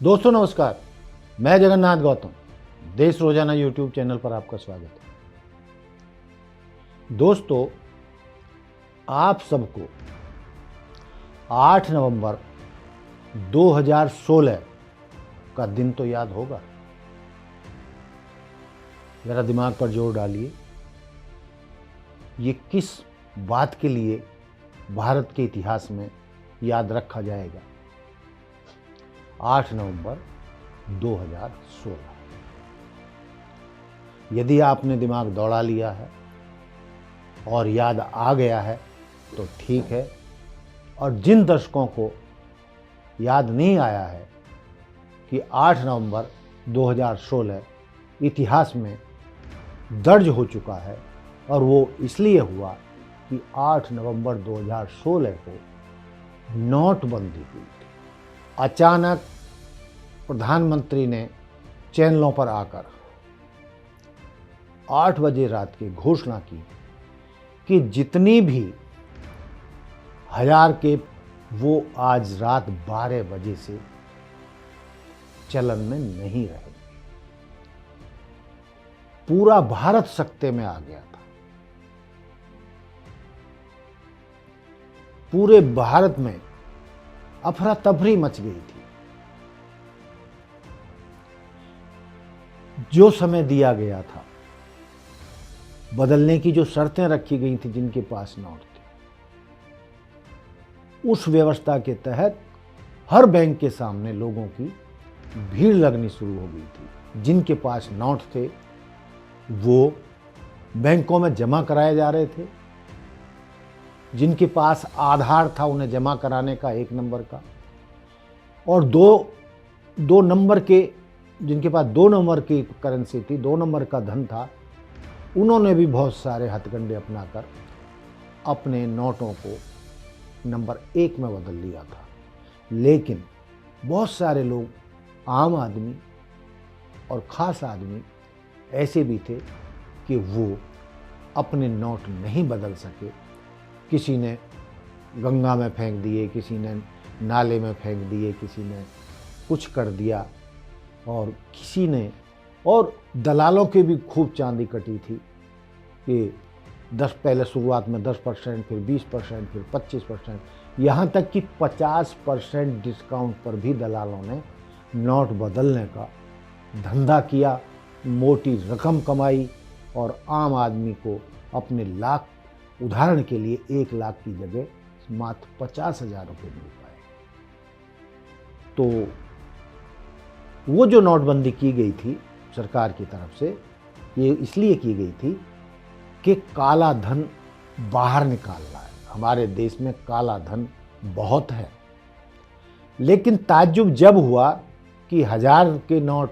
दोस्तों नमस्कार, मैं जगन्नाथ गौतम, देश रोजाना यूट्यूब चैनल पर आपका स्वागत है। दोस्तों, आप सबको 8 नवंबर 2016 का दिन तो याद होगा। जरा दिमाग पर जोर डालिए, ये किस बात के लिए भारत के इतिहास में याद रखा जाएगा। 8 नवंबर 2016। यदि आपने दिमाग दौड़ा लिया है और याद आ गया है तो ठीक है, और जिन दर्शकों को याद नहीं आया है कि 8 नवंबर 2016 इतिहास में दर्ज हो चुका है, और वो इसलिए हुआ कि 8 नवंबर 2016 को नोटबंदी हुई थी। अचानक प्रधानमंत्री ने चैनलों पर आकर 8 बजे रात की घोषणा की कि जितनी भी 1000 के वो आज रात 12 बजे से चलन में नहीं रहेंगे। पूरा भारत सकते में आ गया था। पूरे भारत में अफरा तफरी मच गई थी। जो समय दिया गया था, बदलने की जो शर्तें रखी गई थी जिनके पास नोट थे, उस व्यवस्था के तहत हर बैंक के सामने लोगों की भीड़ लगनी शुरू हो गई थी। जिनके पास नोट थे वो बैंकों में जमा कराए जा रहे थे। जिनके पास आधार था उन्हें जमा कराने का 1 नंबर का, और दो नंबर के, जिनके पास 2 नंबर की करेंसी थी, 2 नंबर का धन था, उन्होंने भी बहुत सारे हथकंडे अपनाकर अपने नोटों को नंबर 1 में बदल लिया था। लेकिन बहुत सारे लोग, आम आदमी और ख़ास आदमी ऐसे भी थे कि वो अपने नोट नहीं बदल सके। किसी ने गंगा में फेंक दिए, किसी ने नाले में फेंक दिए, किसी ने कुछ कर दिया, और किसी ने, और दलालों के भी खूब चांदी कटी थी कि पहले शुरुआत में 10%, फिर 20%, फिर 25%, यहाँ तक कि 50% डिस्काउंट पर भी दलालों ने नोट बदलने का धंधा किया, मोटी रकम कमाई, और आम आदमी को अपने लाख, उदाहरण के लिए 1 लाख की जगह मात्र 50,000 रुपये मिल पाए। तो वो जो नोटबंदी की गई थी सरकार की तरफ से, ये इसलिए की गई थी कि काला धन बाहर निकालना है। हमारे देश में काला धन बहुत है। लेकिन ताज्जुब जब हुआ कि 1000 के नोट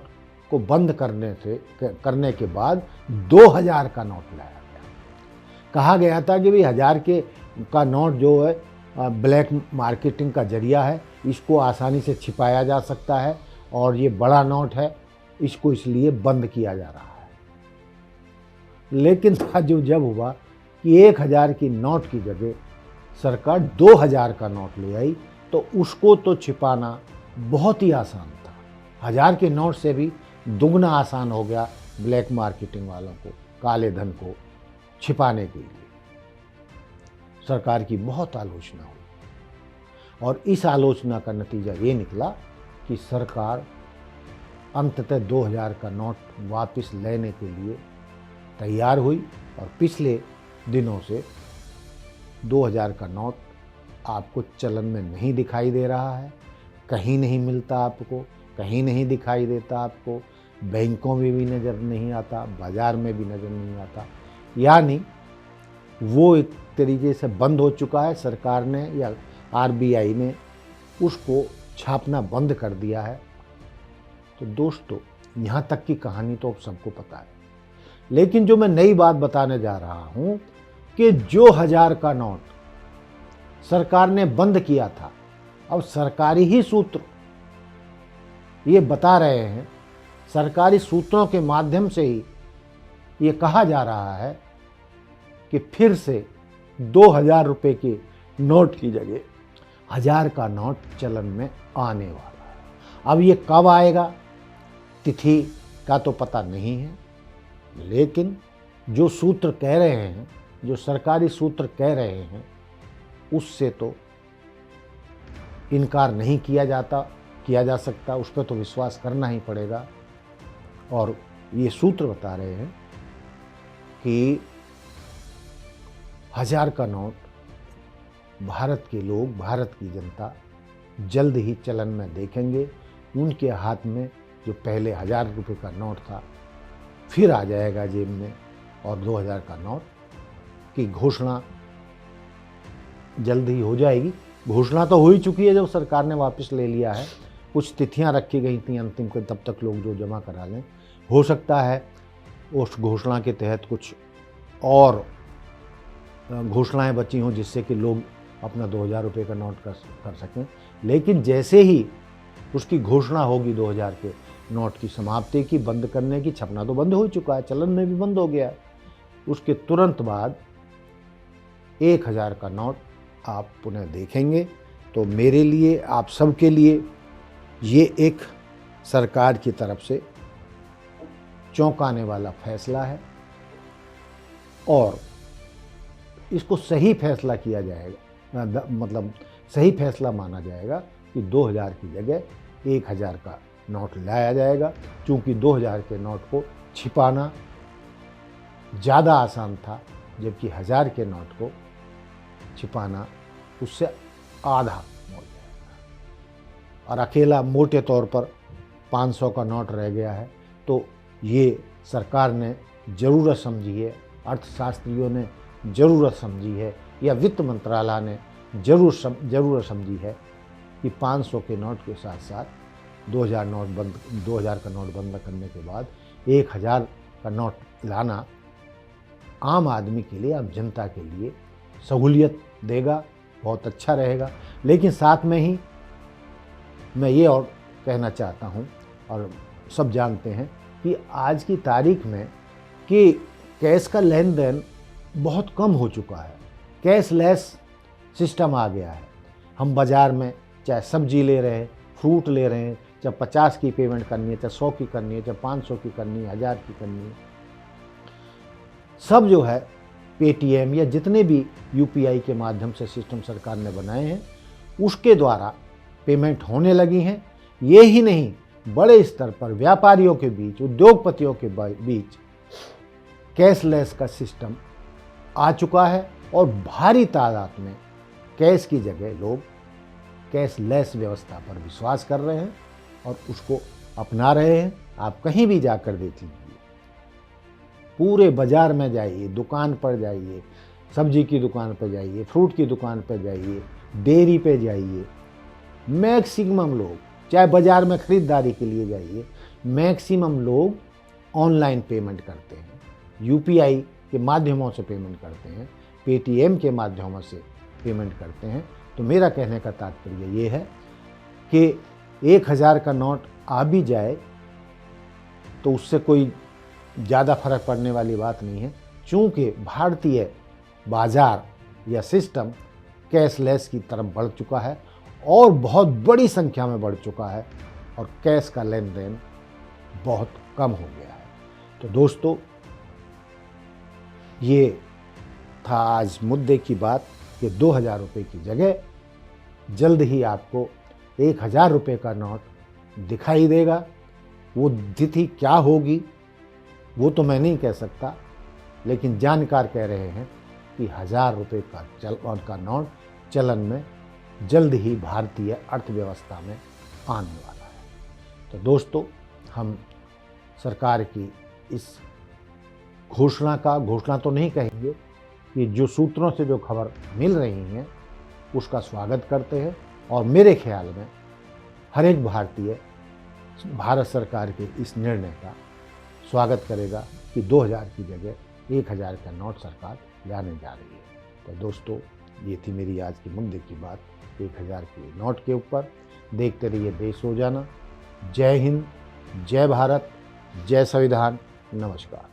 को बंद करने के बाद 2000 का नोट लाया गया। कहा गया था कि भाई 1000 का नोट जो है ब्लैक मार्केटिंग का जरिया है, इसको आसानी से छिपाया जा सकता है, और ये बड़ा नोट है, इसको इसलिए बंद किया जा रहा है। लेकिन ताज्जुब जब हुआ कि 1000 की नोट की जगह सरकार 2000 का नोट ले आई, तो उसको तो छिपाना बहुत ही आसान था। 1000 के नोट से भी दुगना आसान हो गया ब्लैक मार्केटिंग वालों को, काले धन को छिपाने के लिए। सरकार की बहुत आलोचना हुई, और इस आलोचना का नतीजा ये निकला कि सरकार अंततः 2000 का नोट वापस लेने के लिए तैयार हुई, और पिछले दिनों से 2000 का नोट आपको चलन में नहीं दिखाई दे रहा है। कहीं नहीं मिलता आपको, कहीं नहीं दिखाई देता आपको, बैंकों में भी नज़र नहीं आता, बाज़ार में भी नज़र नहीं आता। यानी वो एक तरीके से बंद हो चुका है। सरकार ने या आरबीआई ने उसको छापना बंद कर दिया है। तो दोस्तों, यहाँ तक की कहानी तो सबको पता है। लेकिन जो मैं नई बात बताने जा रहा हूँ कि जो 1000 का नोट सरकार ने बंद किया था, अब सरकारी ही सूत्र ये बता रहे हैं, सरकारी सूत्रों के माध्यम से ही ये कहा जा रहा है कि फिर से 2000 रुपये के नोट की जगह 1000 का नोट चलन में आने वाला है। अब ये कब आएगा, तिथि का तो पता नहीं है, लेकिन जो सूत्र कह रहे हैं, जो सरकारी सूत्र कह रहे हैं, उससे तो इनकार नहीं किया जा सकता, उस पर तो विश्वास करना ही पड़ेगा। और ये सूत्र बता रहे हैं कि 1000 का नोट भारत के लोग, भारत की जनता जल्द ही चलन में देखेंगे। उनके हाथ में जो पहले 1000 रुपये का नोट था फिर आ जाएगा जेब में, और 2000 का नोट की घोषणा जल्द ही हो जाएगी। घोषणा तो हो ही चुकी है, जब सरकार ने वापस ले लिया है। कुछ तिथियां रखी गई थी अंतिम के, तब तक लोग जो जमा करा लें। हो सकता है उस घोषणा के तहत कुछ और घोषणाएं बची हों जिससे कि लोग अपना 2000 रुपये का नोट कर सकें। लेकिन जैसे ही उसकी घोषणा होगी 2000 के नोट की समाप्ति की, बंद करने की, छपना तो बंद हो चुका है, चलन में भी बंद हो गया है, उसके तुरंत बाद 1000 का नोट आप पुनः देखेंगे। तो मेरे लिए, आप सबके लिए ये एक सरकार की तरफ से चौंकाने वाला फैसला है, और इसको सही फैसला किया जाएगा, मतलब सही फैसला माना जाएगा कि 2000 की जगह 1000 का नोट लाया जाएगा। क्योंकि 2000 के नोट को छिपाना ज़्यादा आसान था, जबकि 1000 के नोट को छिपाना उससे आधा हो जाएगा। और अकेला मोटे तौर पर 500 का नोट रह गया है। तो ये सरकार ने ज़रूरत समझी है, अर्थशास्त्रियों ने ज़रूरत समझी है, या वित्त मंत्रालय ने ज़रूरत समझी है कि 500 के नोट के साथ साथ 2000 का नोट बंद करने के बाद 1000 का नोट लाना आम आदमी के लिए, आम जनता के लिए सहूलियत देगा, बहुत अच्छा रहेगा। लेकिन साथ में ही मैं ये और कहना चाहता हूँ, और सब जानते हैं कि आज की तारीख में कि कैश का लेन देन बहुत कम हो चुका है, कैशलेस सिस्टम आ गया है। हम बाज़ार में चाहे सब्जी ले रहे हैं, फ्रूट ले रहे हैं, चाहे 50 की पेमेंट करनी है, चाहे 100 की करनी है, चाहे 500 की करनी है, 1000 की करनी है, सब जो है पेटीएम या जितने भी यूपीआई के माध्यम से सिस्टम सरकार ने बनाए हैं उसके द्वारा पेमेंट होने लगी हैं। ये ही नहीं, बड़े स्तर पर व्यापारियों के बीच, उद्योगपतियों के बीच कैशलेस का सिस्टम आ चुका है, और भारी तादाद में कैश की जगह लोग कैशलेस व्यवस्था पर विश्वास कर रहे हैं और उसको अपना रहे हैं। आप कहीं भी जाकर देख लीजिए, पूरे बाजार में जाइए, दुकान पर जाइए, सब्जी की दुकान पर जाइए, फ्रूट की दुकान पर जाइए, डेयरी पे जाइए, मैक्सिमम लोग, चाहे बाजार में खरीदारी के लिए जाइए, मैक्सिमम लोग ऑनलाइन पेमेंट करते हैं, यूपीआई के माध्यमों से पेमेंट करते हैं, पेटीएम के माध्यमों से पेमेंट करते हैं। तो मेरा कहने का तात्पर्य ये है कि 1000 का नोट आ भी जाए तो उससे कोई ज़्यादा फर्क पड़ने वाली बात नहीं है, चूँकि भारतीय बाज़ार या सिस्टम कैशलेस की तरफ बढ़ चुका है और बहुत बड़ी संख्या में बढ़ चुका है, और कैश का लेन देन बहुत कम हो गया है। तो दोस्तों, ये था आज मुद्दे की बात कि 2000 रुपये की जगह जल्द ही आपको 1000 रुपये का नोट दिखाई देगा। वो तिथि क्या होगी वो तो मैं नहीं कह सकता, लेकिन जानकार कह रहे हैं कि 1000 रुपये का नोट चलन में जल्द ही भारतीय अर्थव्यवस्था में आने वाला है। तो दोस्तों, हम सरकार की इस घोषणा तो नहीं कहेंगे कि जो सूत्रों से जो खबर मिल रही हैं उसका स्वागत करते हैं, और मेरे ख्याल में हर एक भारतीय भारत सरकार के इस निर्णय का स्वागत करेगा कि 2000 की जगह 1000 का नोट सरकार लाने जा रही है। तो दोस्तों, ये थी मेरी आज की मुद्दे की बात 1000 के नोट के ऊपर। देखते रहिए देश रोजाना। जय हिंद, जय भारत, जय संविधान, नमस्कार।